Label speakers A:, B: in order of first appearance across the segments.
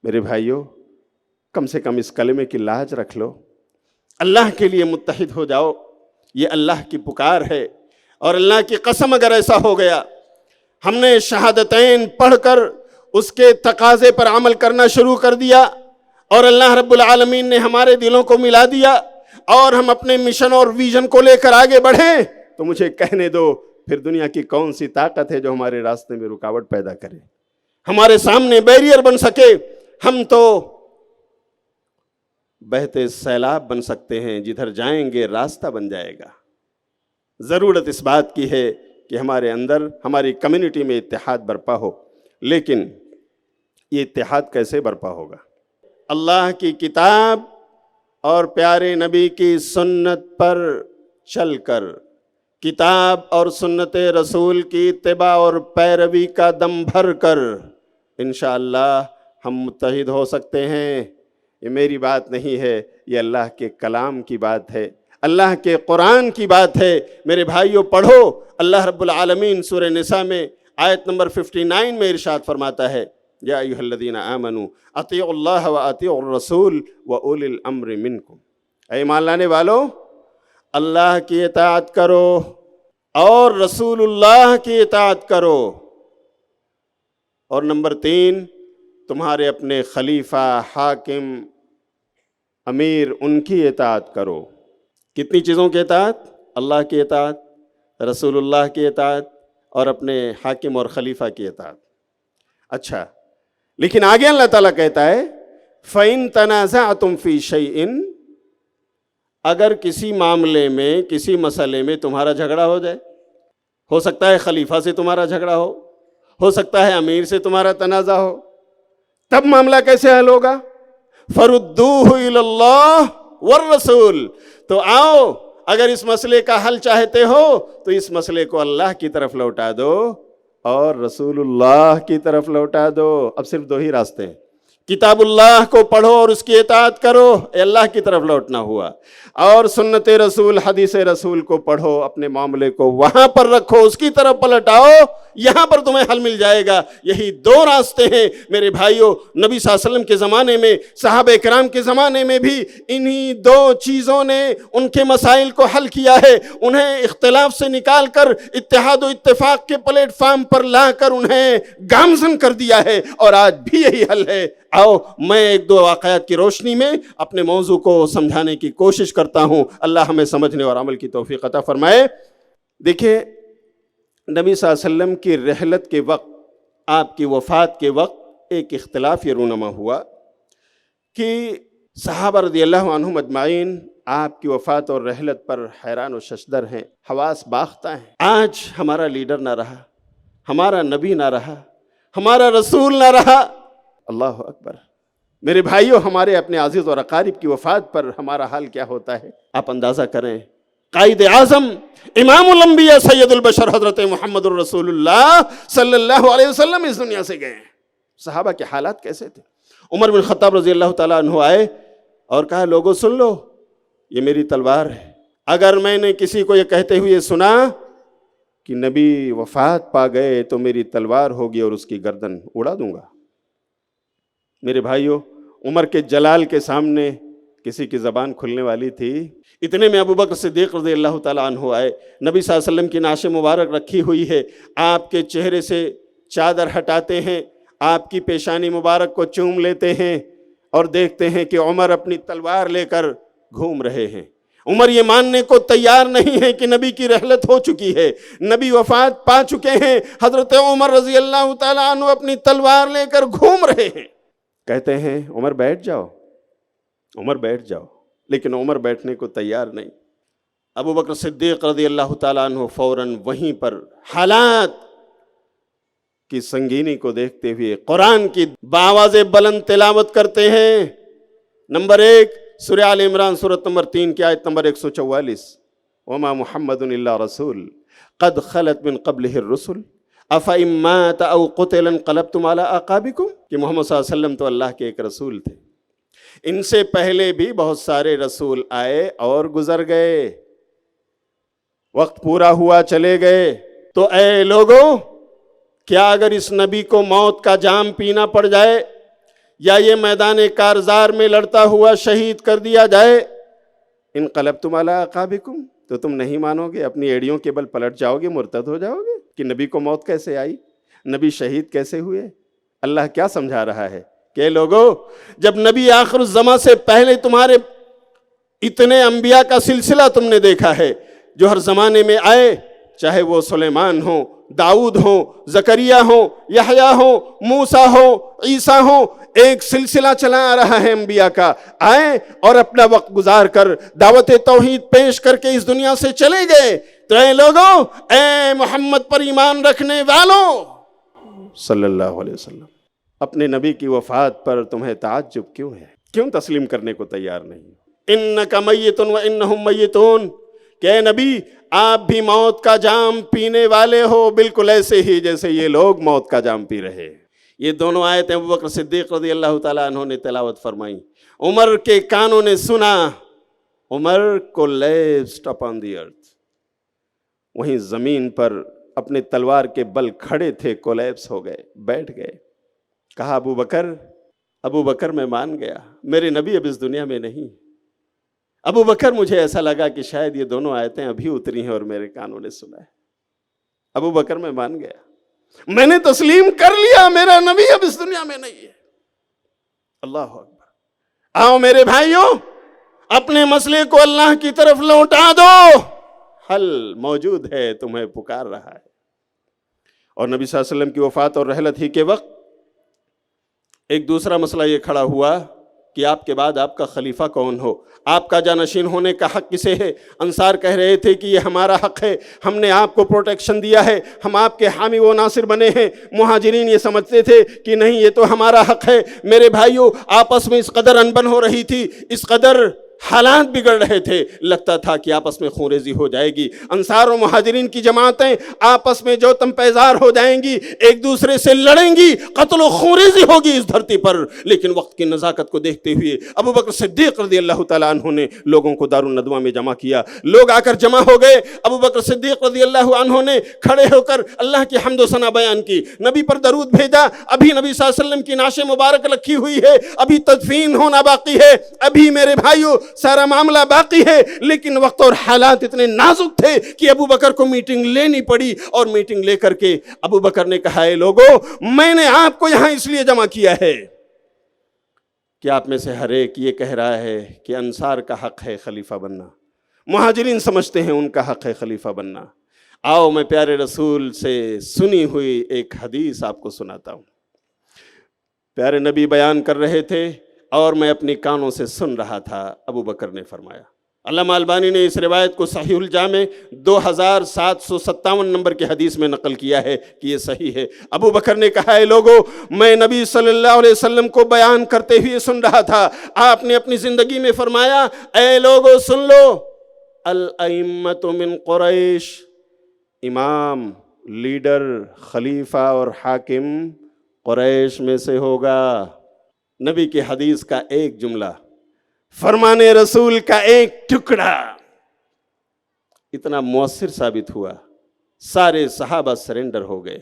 A: میرے بھائیوں، کم سے کم اس کلمے کی لاج رکھ لو، اللہ کے لیے متحد ہو جاؤ، یہ اللہ کی پکار ہے۔ اور اللہ کی قسم اگر ایسا ہو گیا، ہم نے شہادتین پڑھ کر اس کے تقاضے پر عمل کرنا شروع کر دیا اور اللہ رب العالمین نے ہمارے دلوں کو ملا دیا اور ہم اپنے مشن اور ویژن کو لے کر آگے بڑھیں، تو مجھے کہنے دو پھر دنیا کی کون سی طاقت ہے جو ہمارے راستے میں رکاوٹ پیدا کرے، ہمارے سامنے بیریئر بن سکے؟ ہم تو بہتے سیلاب بن سکتے ہیں، جدھر جائیں گے راستہ بن جائے گا۔ ضرورت اس بات کی ہے کہ ہمارے اندر، ہماری کمیونٹی میں اتحاد برپا ہو، لیکن یہ اتحاد کیسے برپا ہوگا؟ اللہ کی کتاب اور پیارے نبی کی سنت پر چل کر، کتاب اور سنت رسول کی اتباع اور پیروی کا دم بھر کر انشاءاللہ ہم متحد ہو سکتے ہیں۔ یہ میری بات نہیں ہے، یہ اللہ کے کلام کی بات ہے، اللہ کے قرآن کی بات ہے۔ میرے بھائیوں پڑھو، اللہ رب العالمین سورہ نساء میں آیت نمبر 59 میں ارشاد فرماتا ہے، یا ایھا الذین آمنوا اطیعوا اللہ واطیعوا الرسول واولی الامر منکم، اے ایمان لانے والو، اللہ کی اطاعت کرو اور رسول اللہ کی اطاعت کرو، اور نمبر 3 تمہارے اپنے خلیفہ، حاکم، امیر، ان کی اطاعت کرو۔ کتنی چیزوں کی اطاعت؟ اللہ کی اطاعت، رسول اللہ کی اطاعت، اور اپنے حاکم اور خلیفہ کی اطاعت۔ اچھا، لیکن آگے اللہ تعالیٰ کہتا ہے فَإِن تَنَازَعْتُمْ فِي شَيْءٍ، اگر کسی معاملے میں، کسی مسئلے میں تمہارا جھگڑا ہو جائے، ہو سکتا ہے خلیفہ سے تمہارا جھگڑا ہو سکتا ہے امیر سے تمہارا تنازع ہو، تب معاملہ کیسے حل ہوگا؟ فَرُدُّوهُ إِلَى اللَّهِ وَالرَّسُولِ، تو آؤ، اگر اس مسئلے کا حل چاہتے ہو تو اس مسئلے کو اللہ کی طرف لوٹا دو اور رسول اللہ کی طرف لوٹا دو۔ اب صرف 2 ہی راستے ہیں، کتاب اللہ کو پڑھو اور اس کی اطاعت کرو، اے اللہ کی طرف لوٹنا ہوا، اور سنت رسول، حدیث رسول کو پڑھو، اپنے معاملے کو وہاں پر رکھو، اس کی طرف پلٹاؤ، یہاں پر تمہیں حل مل جائے گا۔ یہی 2 راستے ہیں میرے بھائیوں۔ نبی صلی اللہ علیہ وسلم کے زمانے میں، صحابہ کرام کے زمانے میں بھی انہی 2 چیزوں نے ان کے مسائل کو حل کیا ہے، انہیں اختلاف سے نکال کر اتحاد و اتفاق کے پلیٹ فارم پر لا کر انہیں گامزن کر دیا ہے، اور آج بھی یہی حل ہے۔ آؤ میں 1-2 واقعات کی روشنی میں اپنے موضوع کو سمجھانے کی کوشش کرتا ہوں، اللہ ہمیں سمجھنے اور عمل کی توفیق عطا فرمائے۔ دیکھیں، نبی صلی اللہ علیہ وسلم کی رحلت کے وقت، آپ کی وفات کے وقت ایک اختلاف یہ رونما ہوا کہ صحابہ رضی اللہ عنہم اجمعین آپ کی وفات اور رحلت پر حیران و ششدر ہیں، حواس باختہ ہیں۔ آج ہمارا لیڈر نہ رہا، ہمارا نبی نہ رہا، ہمارا رسول نہ رہا۔ اللہ اکبر۔ میرے بھائیوں، ہمارے اپنے عزیز اور اقارب کی وفات پر ہمارا حال کیا ہوتا ہے؟ آپ اندازہ کریں، قائد اعظم، امام الانبیاء، سید البشر حضرت محمد الرسول اللہ صلی اللہ علیہ وسلم اس دنیا سے گئے ہیں۔ صحابہ کے حالات کیسے تھے؟ عمر بن خطاب رضی اللہ تعالیٰ عنہ آئے اور کہا، لوگوں سن لو، یہ میری تلوار ہے، اگر میں نے کسی کو یہ کہتے ہوئے سنا کہ نبی وفات پا گئے تو میری تلوار ہوگی اور اس کی گردن اڑا دوں گا۔ میرے بھائیوں، عمر کے جلال کے سامنے کسی کی زبان کھلنے والی تھی؟ اتنے میں ابو بکر صدیق رضی اللہ تعالیٰ عنہ آئے، نبی صلی اللہ علیہ وسلم کی نعش مبارک رکھی ہوئی ہے، آپ کے چہرے سے چادر ہٹاتے ہیں، آپ کی پیشانی مبارک کو چوم لیتے ہیں اور دیکھتے ہیں کہ عمر اپنی تلوار لے کر گھوم رہے ہیں۔ عمر یہ ماننے کو تیار نہیں ہے کہ نبی کی رحلت ہو چکی ہے، نبی وفات پا چکے ہیں، حضرت عمر رضی اللہ تعالیٰ عنہ اپنی تلوار لے کر گھوم رہے ہیں۔ کہتے ہیں عمر بیٹھ جاؤ، عمر بیٹھ جاؤ، لیکن عمر بیٹھنے کو تیار نہیں۔ ابو بکر صدیق رضی اللہ تعالیٰ عنہ فوراً وہیں پر حالات کی سنگینی کو دیکھتے ہوئے قرآن کی بآواز بلند تلاوت کرتے ہیں۔ نمبر 1 سورہ آل عمران، سورۃ نمبر 3 کی آیت نمبر 144، وما محمد الا رسول قد خلت من قبلہ الرسل افإن مات او قتل انقلبتم علی اعقابکم، کہ محمد صلی اللہ علیہ وسلم تو اللہ کے ایک رسول تھے، ان سے پہلے بھی بہت سارے رسول آئے اور گزر گئے، وقت پورا ہوا چلے گئے، تو اے لوگوں، کیا اگر اس نبی کو موت کا جام پینا پڑ جائے، یا یہ میدان کارزار میں لڑتا ہوا شہید کر دیا جائے، انقلبتم علی اعقابکم، تو تم نہیں مانو گے، اپنی ایڑیوں کے بل پلٹ جاؤ گے، مرتد ہو جاؤ گے کہ نبی کو موت کیسے آئی، نبی شہید کیسے ہوئے۔ اللہ کیا سمجھا رہا ہے کہ لوگو، جب نبی آخر الزماں سے پہلے تمہارے اتنے انبیاء کا سلسلہ تم نے دیکھا ہے جو ہر زمانے میں آئے، چاہے وہ سلیمان ہوں، داؤد ہوں، زکریہ ہوں، یحییٰ ہوں، موسیٰ ہوں، عیسیٰ ہوں، ایک سلسلہ چلا آ رہا ہے انبیاء کا، آئے اور اپنا وقت گزار کر دعوت توحید پیش کر کے اس دنیا سے چلے گئے۔ تو اے لوگوں، اے محمد پر ایمان رکھنے والوں صلی اللہ علیہ وسلم، اپنے نبی کی وفات پر تمہیں تعجب کیوں ہے؟ کیوں تسلیم کرنے کو تیار نہیں؟ انک میت و انہم میتون، کہ اے نبی آپ بھی موت کا جام پینے والے ہو، بالکل ایسے ہی جیسے یہ لوگ موت کا جام پی رہے۔ یہ دونوں آیتیں ابوبکر صدیق رضی اللہ تعالیٰ عنہ نے تلاوت فرمائیں، عمر کے کانوں نے سنا، عمر کولیپسڈ اپان دی ارتھ، وہیں زمین پر اپنے تلوار کے بل کھڑے تھے، کولیپس ہو گئے، بیٹھ گئے۔ کہا ابو بکر میں مان گیا، میرے نبی اب اس دنیا میں نہیں۔ ابو بکر مجھے ایسا لگا کہ شاید یہ دونوں آیتیں ابھی اتری ہیں اور میرے کانوں نے سنا ہے۔ ابو بکر میں مان گیا، میں نے تسلیم کر لیا، میرا نبی اب اس دنیا میں نہیں ہے۔ اللہ اکبر۔ آؤ میرے بھائیوں، اپنے مسئلے کو اللہ کی طرف لوٹا دو، حل موجود ہے، تمہیں پکار رہا ہے۔ اور نبی صلی اللہ علیہ وسلم کی وفات اور رحلت ہی کے وقت ایک دوسرا مسئلہ یہ کھڑا ہوا کہ آپ کے بعد آپ کا خلیفہ کون ہو، آپ کا جانشین ہونے کا حق کسے ہے؟ انصار کہہ رہے تھے کہ یہ ہمارا حق ہے، ہم نے آپ کو پروٹیکشن دیا ہے، ہم آپ کے حامی و ناصر بنے ہیں۔ مہاجرین یہ سمجھتے تھے کہ نہیں، یہ تو ہمارا حق ہے۔ میرے بھائیوں، آپس میں اس قدر انبن ہو رہی تھی، اس قدر حالات بگڑ رہے تھے، لگتا تھا کہ آپس میں خونریزی ہو جائے گی۔ انصار و مہاجرین کی جماعتیں آپس میں جو تم پیزار ہو جائیں گی، ایک دوسرے سے لڑیں گی، قتل و خونریزی ہوگی اس دھرتی پر۔ لیکن وقت کی نزاکت کو دیکھتے ہوئے ابوبکر صدیق رضی اللہ تعالیٰ عنہ نے لوگوں کو دارالندوہ میں جمع کیا۔ لوگ آ کر جمع ہو گئے، ابوبکر صدیق رضی اللہ عنہ نے کھڑے ہو کر اللہ کی حمد و ثنا بیان کی، نبی پر درود بھیجا۔ ابھی نبی صلی اللہ علیہ وسلم کی نعش مبارک رکھی ہوئی ہے، ابھی تدفین ہونا باقی ہے، ابھی میرے بھائیوں سارا معاملہ باقی ہے، لیکن وقت اور حالات اتنے نازک تھے کہ ابو بکر کو میٹنگ لینی پڑی۔ اور میٹنگ لے کر کے ابو بکر نے کہا، اے لوگو، میں نے آپ کو یہاں اس لیے جمع کیا ہے کہ آپ میں سے ہر ایک یہ کہہ رہا ہے کہ انصار کا حق ہے خلیفہ بننا، مہاجرین سمجھتے ہیں ان کا حق ہے خلیفہ بننا۔ آؤ میں پیارے رسول سے سنی ہوئی ایک حدیث آپ کو سناتا ہوں۔ پیارے نبی بیان کر رہے تھے اور میں اپنی کانوں سے سن رہا تھا۔ ابو بکر نے فرمایا، علامہ البانی نے اس روایت کو صحیح الجامع 2757 نمبر کی حدیث میں نقل کیا ہے کہ یہ صحیح ہے۔ ابو بکر نے کہا، اے لوگو، میں نبی صلی اللہ علیہ وسلم کو بیان کرتے ہوئے سن رہا تھا۔ آپ نے اپنی زندگی میں فرمایا، اے لوگو سن لو، الائمۃ من قریش، امام، لیڈر، خلیفہ اور حاکم قریش میں سے ہوگا۔ نبی کی حدیث کا ایک جملہ، فرمان رسول کا ایک ٹکڑا اتنا مؤثر ثابت ہوا، سارے صحابہ سرنڈر ہو گئے۔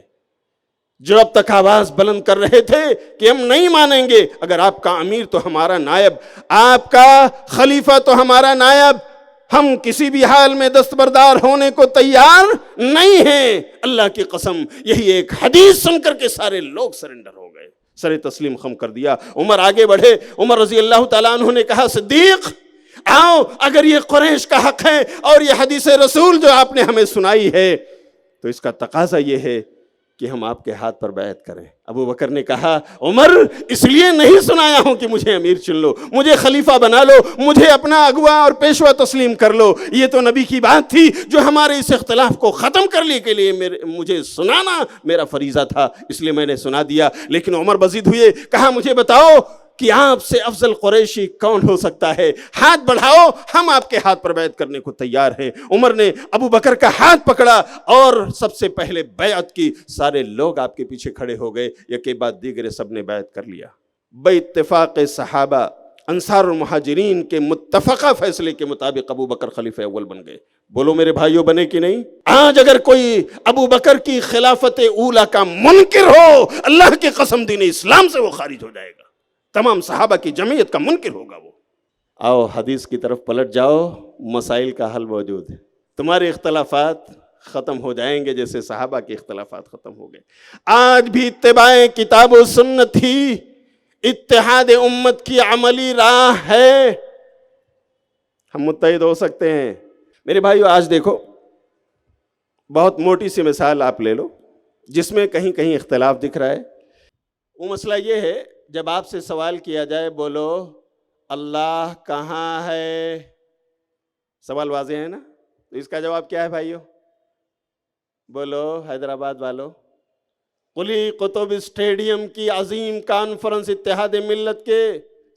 A: جو اب تک آواز بلند کر رہے تھے کہ ہم نہیں مانیں گے، اگر آپ کا امیر تو ہمارا نائب، آپ کا خلیفہ تو ہمارا نائب، ہم کسی بھی حال میں دستبردار ہونے کو تیار نہیں ہیں، اللہ کی قسم، یہی ایک حدیث سن کر کے سارے لوگ سرنڈر ہو گئے، سر تسلیم خم کر دیا۔ عمر آگے بڑھے، عمر رضی اللہ تعالیٰ عنہ نے کہا، صدیق آؤ، اگر یہ قریش کا حق ہے اور یہ حدیث رسول جو آپ نے ہمیں سنائی ہے، تو اس کا تقاضا یہ ہے کہ ہم آپ کے ہاتھ پر بیعت کریں۔ ابو بکر نے کہا، عمر، اس لیے نہیں سنایا ہوں کہ مجھے امیر چن لو، مجھے خلیفہ بنا لو، مجھے اپنا اگوا اور پیشوا تسلیم کر لو، یہ تو نبی کی بات تھی جو ہمارے اس اختلاف کو ختم کرنے کے لیے مجھے سنانا میرا فریضہ تھا، اس لیے میں نے سنا دیا۔ لیکن عمر بزید ہوئے، کہا، مجھے بتاؤ کہ آپ سے افضل قریشی کون ہو سکتا ہے؟ ہاتھ بڑھاؤ، ہم آپ کے ہاتھ پر بیعت کرنے کو تیار ہیں۔ عمر نے ابو بکر کا ہاتھ پکڑا اور سب سے پہلے بیعت کی۔ سارے لوگ آپ کے پیچھے کھڑے ہو گئے، یک کے بعد دیگرے سب نے بیعت کر لیا۔ باتفاق صحابہ، انصار المہاجرین کے متفقہ فیصلے کے مطابق ابو بکر خلیفہ اول بن گئے۔ بولو میرے بھائیوں، بنے کہ نہیں؟ آج اگر کوئی ابو بکر کی خلافت اولا کا منکر ہو، اللہ کی قسم دین اسلام سے وہ خارج ہو جائے گا۔ تمام صحابہ کی جمعیت کا منکر ہوگا وہ۔ آؤ حدیث کی طرف پلٹ جاؤ، مسائل کا حل موجود ہے، تمہارے اختلافات ختم ہو جائیں گے جیسے صحابہ کے اختلافات ختم ہو گئے۔ آج بھی اتباع کتاب و سنت ہی اتحاد امت کی عملی راہ ہے، ہم متحد ہو سکتے ہیں۔ میرے بھائیو آج دیکھو، بہت موٹی سی مثال آپ لے لو جس میں کہیں کہیں اختلاف دکھ رہا ہے۔ وہ مسئلہ یہ ہے، جب آپ سے سوال کیا جائے بولو اللہ کہاں ہے، سوال واضح ہے نا، تو اس کا جواب کیا ہے بھائیو؟ بولو حیدرآباد والو، قلی قطب اسٹیڈیم کی عظیم کانفرنس اتحاد ملت کے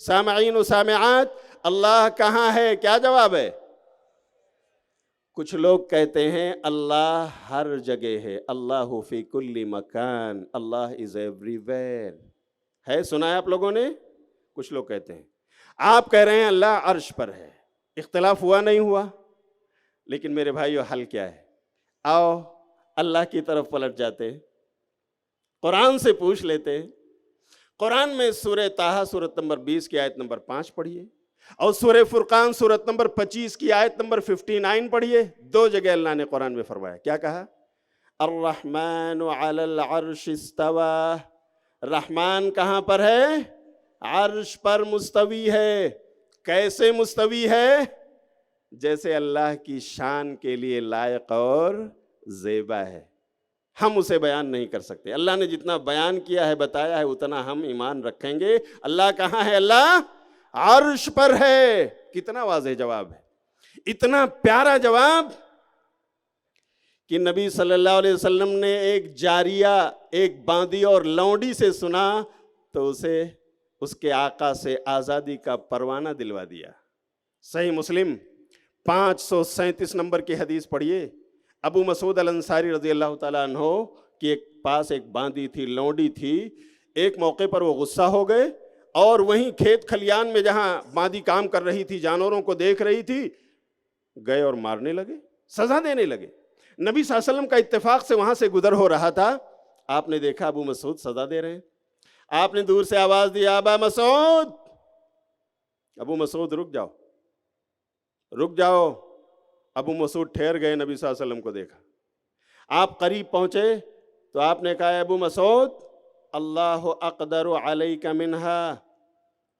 A: سامعین و سامعات، اللہ کہاں ہے؟ کیا جواب ہے؟ کچھ لوگ کہتے ہیں اللہ ہر جگہ ہے، اللہ فی کل مکان، اللہ از ایوری ویئر ہے، سنا ہے آپ لوگوں نے؟ کچھ لوگ کہتے ہیں، آپ کہہ رہے ہیں اللہ عرش پر ہے، اختلاف ہوا نہیں ہوا؟ لیکن میرے بھائیو حل کیا ہے؟ آؤ اللہ کی طرف پلٹ جاتے ہیں، قرآن سے پوچھ لیتے ہیں۔ قرآن میں سورہ طٰہٰ سورت نمبر 20 کی آیت نمبر 5 پڑھیے، اور سورہ فرقان سورت نمبر 25 کی آیت نمبر 59 پڑھیے۔ دو جگہ اللہ نے قرآن میں فرمایا، کیا کہا؟ الرحمن علی العرش استویٰ، رحمان کہاں پر ہے؟ عرش پر مستوی ہے۔ کیسے مستوی ہے؟ جیسے اللہ کی شان کے لیے لائق اور زیبا ہے، ہم اسے بیان نہیں کر سکتے۔ اللہ نے جتنا بیان کیا ہے، بتایا ہے، اتنا ہم ایمان رکھیں گے۔ اللہ کہاں ہے؟ اللہ عرش پر ہے۔ کتنا واضح جواب ہے، اتنا پیارا جواب کہ نبی صلی اللہ علیہ وسلم نے ایک جاریہ، ایک باندی اور لونڈی سے سنا تو اسے اس کے آقا سے آزادی کا پروانہ دلوا دیا۔ صحیح مسلم 537 نمبر کی حدیث پڑھیے۔ ابو مسعود الانصاری رضی اللہ تعالیٰ عنہ کے پاس ایک باندی تھی، لونڈی تھی۔ ایک موقع پر وہ غصہ ہو گئے اور وہیں کھیت کھلیان میں جہاں باندی کام کر رہی تھی، جانوروں کو دیکھ رہی تھی، گئے اور مارنے لگے، سزا دینے لگے۔ نبی صلی اللہ علیہ وسلم کا اتفاق سے وہاں سے گزر ہو رہا تھا، آپ نے دیکھا ابو مسعود سزا دے رہے ہیں، آپ نے دور سے آواز دی، ابا مسعود، ابو مسعود رک جاؤ، رک جاؤ۔ ابو مسعود ٹھہر گئے، نبی صلی اللہ علیہ وسلم کو دیکھا، آپ قریب پہنچے تو آپ نے کہا، ابو مسعود اللہ اقدر علیک منہا،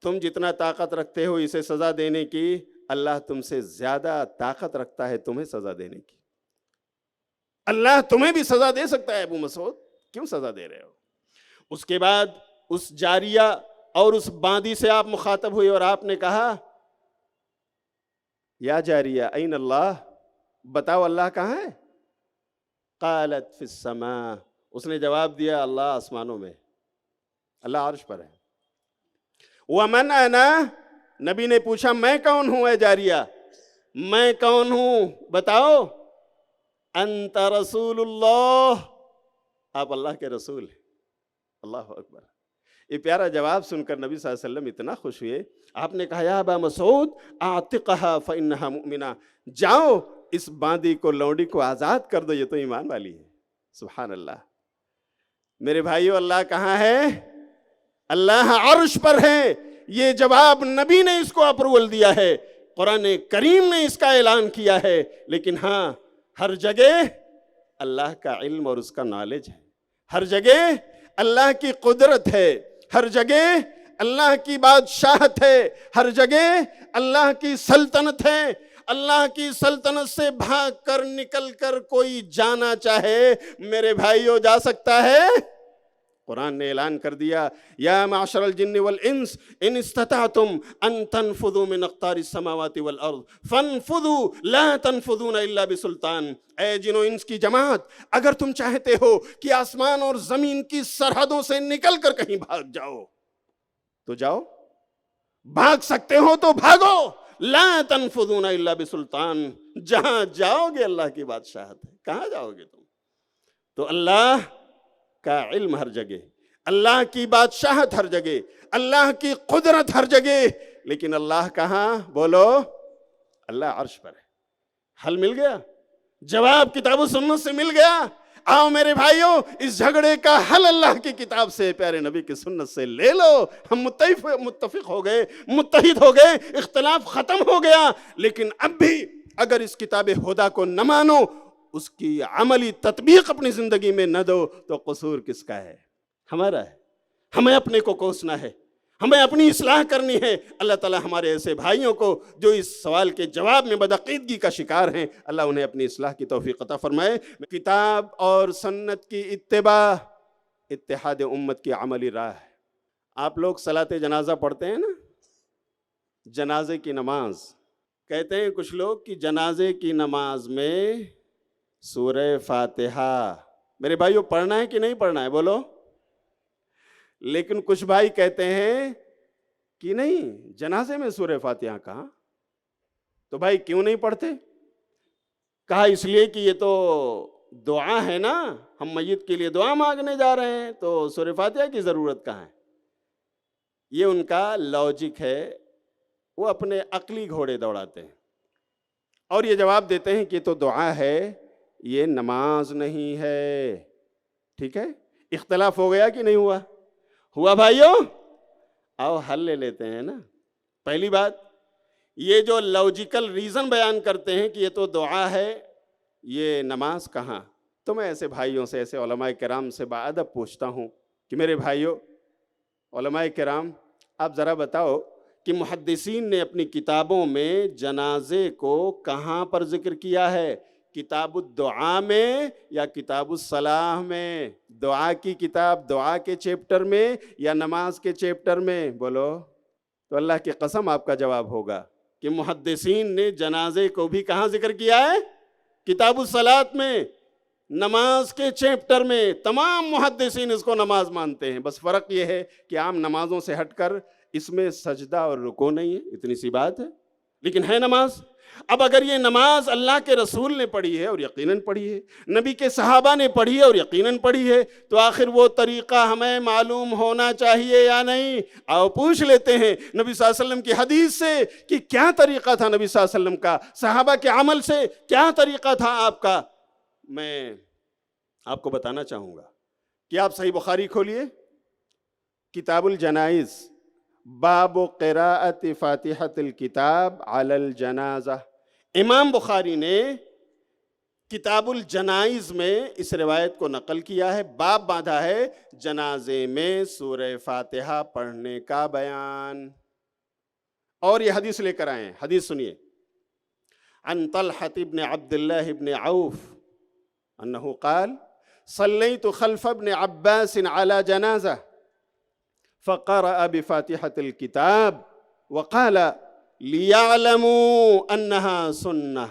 A: تم جتنا طاقت رکھتے ہو اسے سزا دینے کی، اللہ تم سے زیادہ طاقت رکھتا ہے تمہیں سزا دینے کی۔ اللہ تمہیں بھی سزا دے سکتا ہے ابو مسعود، کیوں سزا دے رہے ہو؟ اس کے بعد اس جاریہ اور اس باندی سے آپ مخاطب ہوئے اور آپ نے کہا، یا جاریہ این اللہ، بتاؤ اللہ کہاں ہے؟ قالت فی السماء، اس نے جواب دیا اللہ آسمانوں میں، اللہ عرش پر ہے۔ ومن انا، نبی نے پوچھا میں کون ہوں اے جاریہ، میں کون ہوں بتاؤ؟ انت رسول اللہ، آپ اللہ کے رسول ہیں۔ اللہ اکبر۔ یہ پیارا جواب سن کر نبی صلی اللہ علیہ وسلم اتنا خوش ہوئے، آپ نے کہا، یا ابا مسعود اعتقها فانها مؤمنہ، جاؤ اس باندی کو، لونڈی کو آزاد کر دو، یہ تو ایمان والی ہے۔ سبحان اللہ۔ میرے بھائیو اللہ کہاں ہے؟ اللہ عرش پر ہے۔ یہ جواب نبی نے اس کو اپروول دیا ہے، قرآن کریم نے اس کا اعلان کیا ہے، لیکن ہاں ہر جگہ اللہ کا علم اور اس کا نالج ہے، ہر جگہ اللہ کی قدرت ہے، ہر جگہ اللہ کی بادشاہت ہے، ہر جگہ اللہ کی سلطنت ہے۔ اللہ کی سلطنت سے بھاگ کر نکل کر کوئی جانا چاہے میرے بھائیو جا سکتا ہے؟ قرآن نے اعلان کر دیا، یا معشر الجن والانس ان استطعتم ان تنفذوا من اقطار السماوات والارض فانفذوا لا تنفذون الا بسلطان۔ اے جن و انس کی جماعت، اگر تم چاہتے ہو کہ آسمان اور زمین کی سرحدوں سے نکل کر کہیں بھاگ جاؤ تو جاؤ، بھاگ سکتے ہو تو بھاگو، لا تنفذون الا بسلطان، جہاں جاؤ گے اللہ کی بادشاہت ہے، کہاں جاؤ گے تم؟ تو اللہ کا علم ہر جگہ، اللہ کی بادشاہت ہر جگہ، اللہ کی قدرت ہر جگہ، لیکن اللہ کہاں؟ بولو، اللہ عرش پر ہے۔ حل مل گیا، جواب کتاب و سنت سے مل گیا۔ آؤ میرے بھائیوں اس جھگڑے کا حل اللہ کی کتاب سے، پیارے نبی کی سنت سے لے لو۔ ہم متفق ہو گئے، متحد ہو گئے، اختلاف ختم ہو گیا، لیکن اب بھی اگر اس کتاب خدا کو نہ مانو، اس کی عملی تطبیق اپنی زندگی میں نہ دو، تو قصور کس کا ہے؟ ہمارا ہے۔ ہمیں اپنے کو کوسنا ہے، ہمیں اپنی اصلاح کرنی ہے۔ اللہ تعالیٰ ہمارے ایسے بھائیوں کو جو اس سوال کے جواب میں بدعقیدگی کا شکار ہیں، اللہ انہیں اپنی اصلاح کی توفیق عطا فرمائے۔ کتاب اور سنت کی اتباع اتحاد امت کی عملی راہ ہے۔ آپ لوگ صلاۃ جنازہ پڑھتے ہیں نا، جنازے کی نماز، کہتے ہیں کچھ لوگ کہ جنازے کی نماز میں سورہ فاتحہ، میرے بھائیوں پڑھنا ہے کہ نہیں پڑھنا ہے بولو؟ لیکن کچھ بھائی کہتے ہیں کہ نہیں، جنازے میں سورہ فاتحہ کہاں؟ تو بھائی کیوں نہیں پڑھتے؟ کہا اس لیے کہ یہ تو دعا ہے نا، ہم میت کے لیے دعا مانگنے جا رہے ہیں، تو سورہ فاتحہ کی ضرورت کہاں ہے؟ یہ ان کا لاجک ہے، وہ اپنے عقلی گھوڑے دوڑاتے ہیں اور یہ جواب دیتے ہیں کہ یہ تو دعا ہے، یہ نماز نہیں ہے۔ ٹھیک ہے، اختلاف ہو گیا کہ نہیں ہوا؟ ہوا بھائیوں؟ آؤ حل لے لیتے ہیں نا۔ پہلی بات، یہ جو لاجیکل ریزن بیان کرتے ہیں کہ یہ تو دعا ہے، یہ نماز کہاں، تو میں ایسے بھائیوں سے، ایسے علماء کرام سے باادب پوچھتا ہوں کہ میرے بھائیوں، علماء کرام آپ ذرا بتاؤ کہ محدثین نے اپنی کتابوں میں جنازے کو کہاں پر ذکر کیا ہے؟ کتاب الدعاء میں یا کتاب الصلاح میں؟ دعا کی کتاب، دعا کے چیپٹر میں یا نماز کے چیپٹر میں؟ بولو۔ تو اللہ کی قسم آپ کا جواب ہوگا کہ محدثین نے جنازے کو بھی کہاں ذکر کیا ہے؟ کتاب الصلاۃ میں، نماز کے چیپٹر میں۔ تمام محدثین اس کو نماز مانتے ہیں، بس فرق یہ ہے کہ عام نمازوں سے ہٹ کر اس میں سجدہ اور رکوع نہیں ہے، اتنی سی بات ہے، لیکن ہے نماز۔ اب اگر یہ نماز اللہ کے رسول نے پڑھی ہے اور یقیناً پڑھی ہے، نبی کے صحابہ نے پڑھی ہے اور یقیناً پڑھی ہے، تو آخر وہ طریقہ ہمیں معلوم ہونا چاہیے یا نہیں؟ آؤ پوچھ لیتے ہیں نبی صلی اللہ علیہ وسلم کی حدیث سے کہ کیا طریقہ تھا نبی صلی اللہ علیہ وسلم کا، صحابہ کے عمل سے کیا طریقہ تھا آپ کا۔ میں آپ کو بتانا چاہوں گا کہ آپ صحیح بخاری کھولیے، کتاب الجنائز، باب قراءت فاتحۃ الکتاب علی الجنازہ۔ امام بخاری نے کتاب الجنائز میں اس روایت کو نقل کیا ہے، باب باندھا ہے جنازے میں سورہ فاتحہ پڑھنے کا بیان، اور یہ حدیث لے کر آئے ہیں۔ حدیث سنیے، عن طلحة بن عبد الله بن عوف انه قال صلیت خلف ابن عباس على جنازہ فقرأ بفاتحة الكتاب وقال لِيَعْلَمُوا أَنَّهَا سُنَّةٌ۔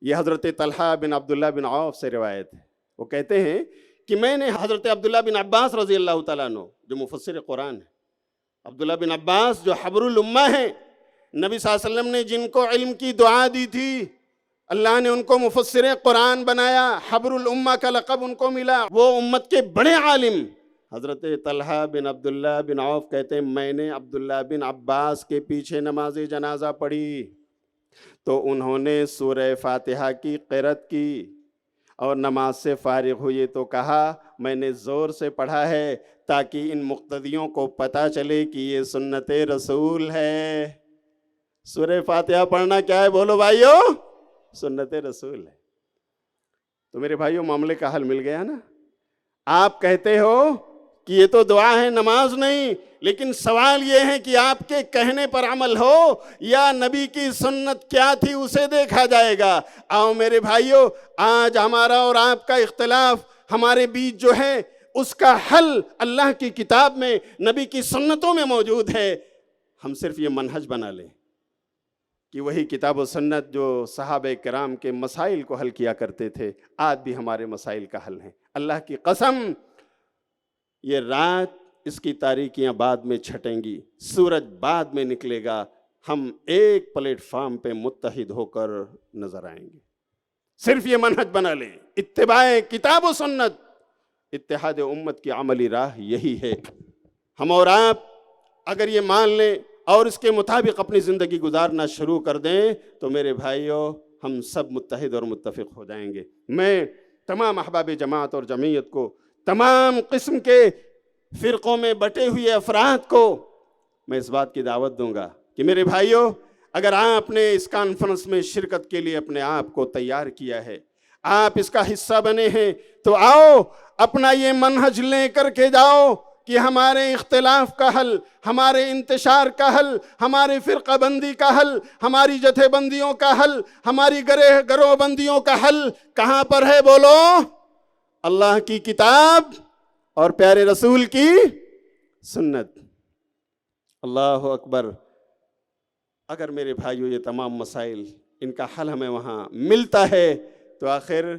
A: یہ حضرت طلحہ بن عبداللہ بن عوف سے روایت ہے، وہ کہتے ہیں کہ میں نے حضرت عبداللہ بن عباس رضی اللہ تعالیٰ عنہ جو مفسر قرآن ہے، عبداللہ بن عباس جو حبر الامہ ہیں، نبی صلی اللہ علیہ وسلم نے جن کو علم کی دعا دی تھی، اللہ نے ان کو مفسر قرآن بنایا، حبر الامہ کا لقب ان کو ملا، وہ امت کے بڑے عالم حضرت طلحہ بن عبداللہ بن عوف کہتے ہیں میں نے عبداللہ بن عباس کے پیچھے نماز جنازہ پڑھی تو انہوں نے سورہ فاتحہ کی قرأت کی اور نماز سے فارغ ہوئے تو کہا میں نے زور سے پڑھا ہے تاکہ ان مقتدیوں کو پتہ چلے کہ یہ سنت رسول ہے۔ سورہ فاتحہ پڑھنا کیا ہے بولو بھائیو؟ سنت رسول ہے۔ تو میرے بھائیو معاملے کا حل مل گیا نا۔ آپ کہتے ہو کہ یہ تو دعا ہے، نماز نہیں، لیکن سوال یہ ہے کہ آپ کے کہنے پر عمل ہو یا نبی کی سنت کیا تھی اسے دیکھا جائے گا۔ آؤ میرے بھائیو، آج ہمارا اور آپ کا اختلاف ہمارے بیچ جو ہے اس کا حل اللہ کی کتاب میں، نبی کی سنتوں میں موجود ہے۔ ہم صرف یہ منہج بنا لیں کہ وہی کتاب و سنت جو صحابہ کرام کے مسائل کو حل کیا کرتے تھے آج بھی ہمارے مسائل کا حل ہے۔ اللہ کی قسم یہ رات اس کی تاریکیاں بعد میں چھٹیں گی، سورج بعد میں نکلے گا، ہم ایک پلیٹ فارم پہ متحد ہو کر نظر آئیں گے۔ صرف یہ منہج بنا لیں، اتباع کتاب و سنت، اتحاد امت کی عملی راہ یہی ہے۔ ہم اور آپ اگر یہ مان لیں اور اس کے مطابق اپنی زندگی گزارنا شروع کر دیں تو میرے بھائیوں ہم سب متحد اور متفق ہو جائیں گے۔ میں تمام احباب جماعت اور جمعیت کو، تمام قسم کے فرقوں میں بٹے ہوئے افراد کو میں اس بات کی دعوت دوں گا کہ میرے بھائیوں، اگر آپ نے اس کانفرنس میں شرکت کے لیے اپنے آپ کو تیار کیا ہے، آپ اس کا حصہ بنے ہیں، تو آؤ اپنا یہ منہج لے کر کے جاؤ کہ ہمارے اختلاف کا حل، ہمارے انتشار کا حل، ہماری فرقہ بندی کا حل، ہماری جتھے بندیوں کا حل، ہماری گروہ بندیوں کا حل کہاں پر ہے؟ بولو، اللہ کی کتاب اور پیارے رسول کی سنت۔ اللہ اکبر۔ اگر میرے بھائیوں یہ تمام مسائل، ان کا حل ہمیں وہاں ملتا ہے تو آخر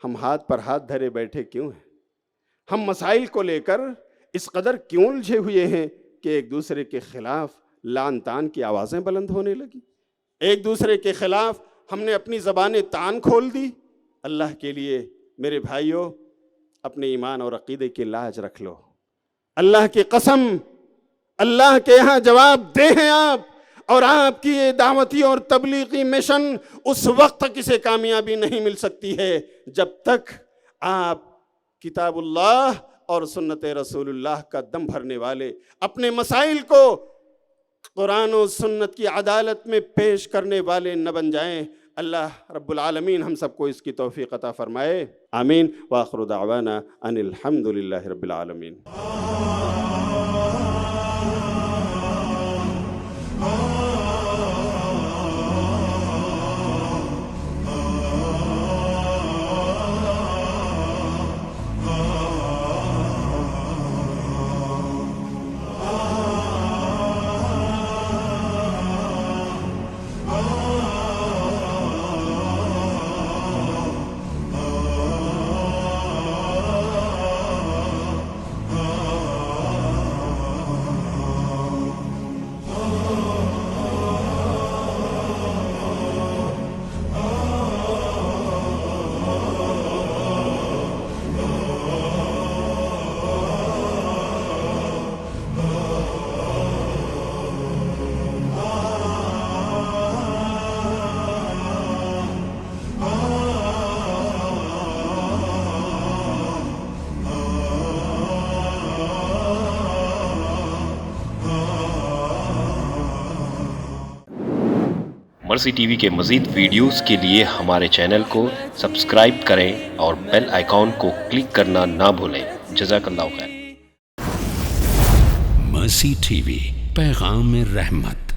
A: ہم ہاتھ پر ہاتھ دھرے بیٹھے کیوں ہیں؟ ہم مسائل کو لے کر اس قدر کیوں الجھے ہوئے ہیں کہ ایک دوسرے کے خلاف لعن طعن کی آوازیں بلند ہونے لگی؟ ایک دوسرے کے خلاف ہم نے اپنی زبانیں تان کھول دی۔ اللہ کے لیے میرے بھائیوں، اپنے ایمان اور عقیدے کی لاج رکھ لو۔ اللہ کی قسم، اللہ کے ہاں جواب دے ہیں آپ، اور آپ کی یہ دعوتی اور تبلیغی مشن اس وقت تک اسے کامیابی نہیں مل سکتی ہے جب تک آپ کتاب اللہ اور سنت رسول اللہ کا دم بھرنے والے، اپنے مسائل کو قرآن و سنت کی عدالت میں پیش کرنے والے نہ بن جائیں۔ اللہ رب العالمین ہم سب کو اس کی توفیق عطا فرمائے، آمین۔ وآخر دعوانا ان الحمد للہ رب العالمین۔
B: مرسی ٹی وی کے مزید ویڈیوز کے لیے ہمارے چینل کو سبسکرائب کریں اور بیل آئیکن کو کلک کرنا نہ بھولیں۔ جزاک اللہ خیر۔
C: مرسی ٹی وی، پیغام رحمت۔